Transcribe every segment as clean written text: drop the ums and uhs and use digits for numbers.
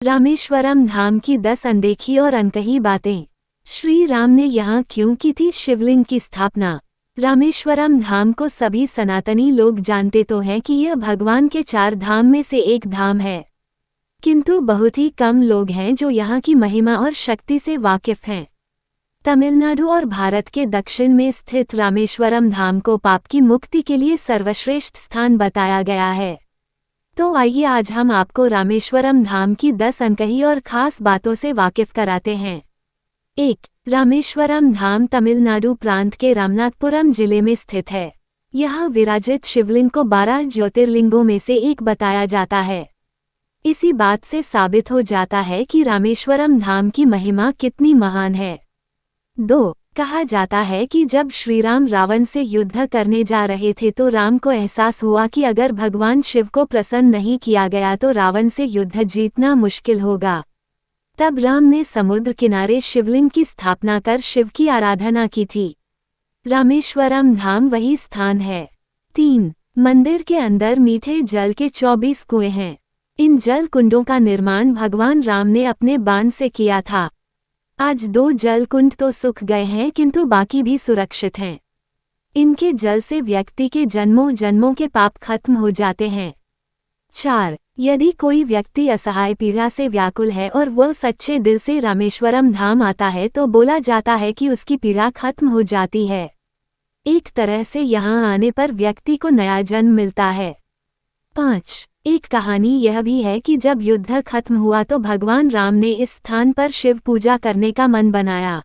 रामेश्वरम धाम की 10 अनदेखी और अनकही बातें। श्री राम ने यहाँ क्यों की थी शिवलिंग की स्थापना? रामेश्वरम धाम को सभी सनातनी लोग जानते तो हैं कि यह भगवान के 4 धाम में से एक धाम है, किंतु बहुत ही कम लोग हैं जो यहाँ की महिमा और शक्ति से वाकिफ हैं। तमिलनाडु और भारत के दक्षिण में स्थित रामेश्वरम धाम को पाप की मुक्ति के लिए सर्वश्रेष्ठ स्थान बताया गया है। तो आइए आज हम आपको रामेश्वरम धाम की 10 अनकही और खास बातों से वाकिफ कराते हैं। 1. रामेश्वरम धाम तमिलनाडु प्रांत के रामनाथपुरम जिले में स्थित है। यहाँ विराजित शिवलिंग को 12 ज्योतिर्लिंगों में से एक बताया जाता है। इसी बात से साबित हो जाता है कि रामेश्वरम धाम की महिमा कितनी महान है। 2. कहा जाता है कि जब श्रीराम रावण से युद्ध करने जा रहे थे तो राम को एहसास हुआ कि अगर भगवान शिव को प्रसन्न नहीं किया गया तो रावण से युद्ध जीतना मुश्किल होगा। तब राम ने समुद्र किनारे शिवलिंग की स्थापना कर शिव की आराधना की थी। रामेश्वरम धाम वही स्थान है। 3. मंदिर के अंदर मीठे जल के 24 कुएं हैं। इन जल कुंडों का निर्माण भगवान राम ने अपने बाण से किया था। आज 2 जल कुंड तो सूख गए हैं किंतु बाकी भी सुरक्षित हैं। इनके जल से व्यक्ति के जन्मों जन्मों के पाप खत्म हो जाते हैं। 4. यदि कोई व्यक्ति असहाय पीड़ा से व्याकुल है और वह सच्चे दिल से रामेश्वरम धाम आता है तो बोला जाता है कि उसकी पीड़ा खत्म हो जाती है। एक तरह से यहाँ आने पर व्यक्ति को नया जन्म मिलता है। 5. एक कहानी यह भी है कि जब युद्ध खत्म हुआ तो भगवान राम ने इस स्थान पर शिव पूजा करने का मन बनाया,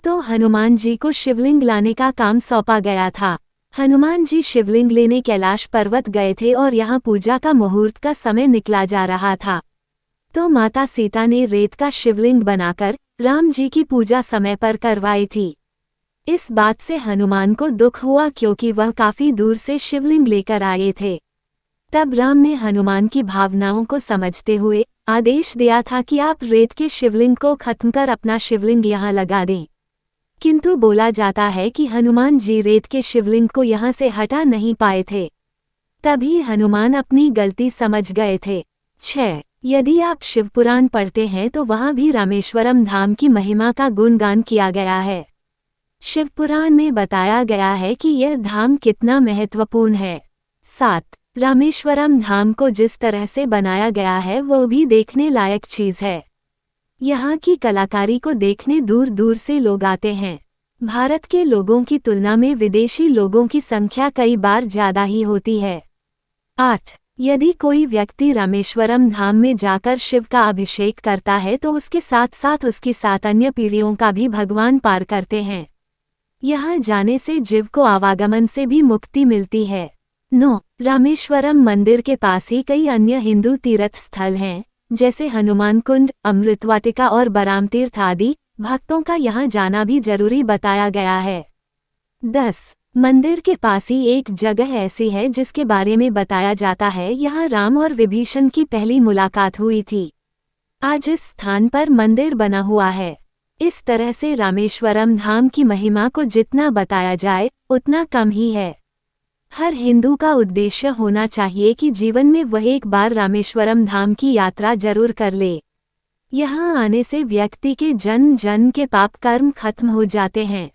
तो हनुमान जी को शिवलिंग लाने का काम सौंपा गया था। हनुमान जी शिवलिंग लेने कैलाश पर्वत गए थे और यहाँ पूजा का मुहूर्त का समय निकला जा रहा था, तो माता सीता ने रेत का शिवलिंग बनाकर राम जी की पूजा समय पर करवाई थी। इस बात से हनुमान को दुख हुआ क्योंकि वह काफी दूर से शिवलिंग लेकर आए थे। तब राम ने हनुमान की भावनाओं को समझते हुए आदेश दिया था कि आप रेत के शिवलिंग को खत्म कर अपना शिवलिंग यहाँ लगा दें, किंतु बोला जाता है कि हनुमान जी रेत के शिवलिंग को यहाँ से हटा नहीं पाए थे। तभी हनुमान अपनी गलती समझ गए थे। 6. यदि आप शिवपुराण पढ़ते हैं तो वहाँ भी रामेश्वरम धाम की महिमा का गुणगान किया गया है। शिवपुराण में बताया गया है कि यह धाम कितना महत्वपूर्ण है। 7. रामेश्वरम धाम को जिस तरह से बनाया गया है वो भी देखने लायक चीज है। यहाँ की कलाकारी को देखने दूर दूर से लोग आते हैं। भारत के लोगों की तुलना में विदेशी लोगों की संख्या कई बार ज्यादा ही होती है। 8. यदि कोई व्यक्ति रामेश्वरम धाम में जाकर शिव का अभिषेक करता है तो उसके साथ साथ उसकी 7 अन्य पीढ़ियों का भी भगवान पार करते हैं। यहाँ जाने से जीव को आवागमन से भी मुक्ति मिलती है। 9. रामेश्वरम मंदिर के पास ही कई अन्य हिंदू तीर्थ स्थल हैं, जैसे हनुमान कुंड, अमृतवाटिका और बराम तीर्थ आदि। भक्तों का यहाँ जाना भी जरूरी बताया गया है। 10. मंदिर के पास ही एक जगह ऐसी है जिसके बारे में बताया जाता है यहाँ राम और विभीषण की पहली मुलाकात हुई थी। आज इस स्थान पर मंदिर बना हुआ है। इस तरह से रामेश्वरम धाम की महिमा को जितना बताया जाए उतना कम ही है। हर हिंदू का उद्देश्य होना चाहिए कि जीवन में वह एक बार रामेश्वरम धाम की यात्रा जरूर कर ले। यहाँ आने से व्यक्ति के जन्म जन्म के पाप कर्म खत्म हो जाते हैं।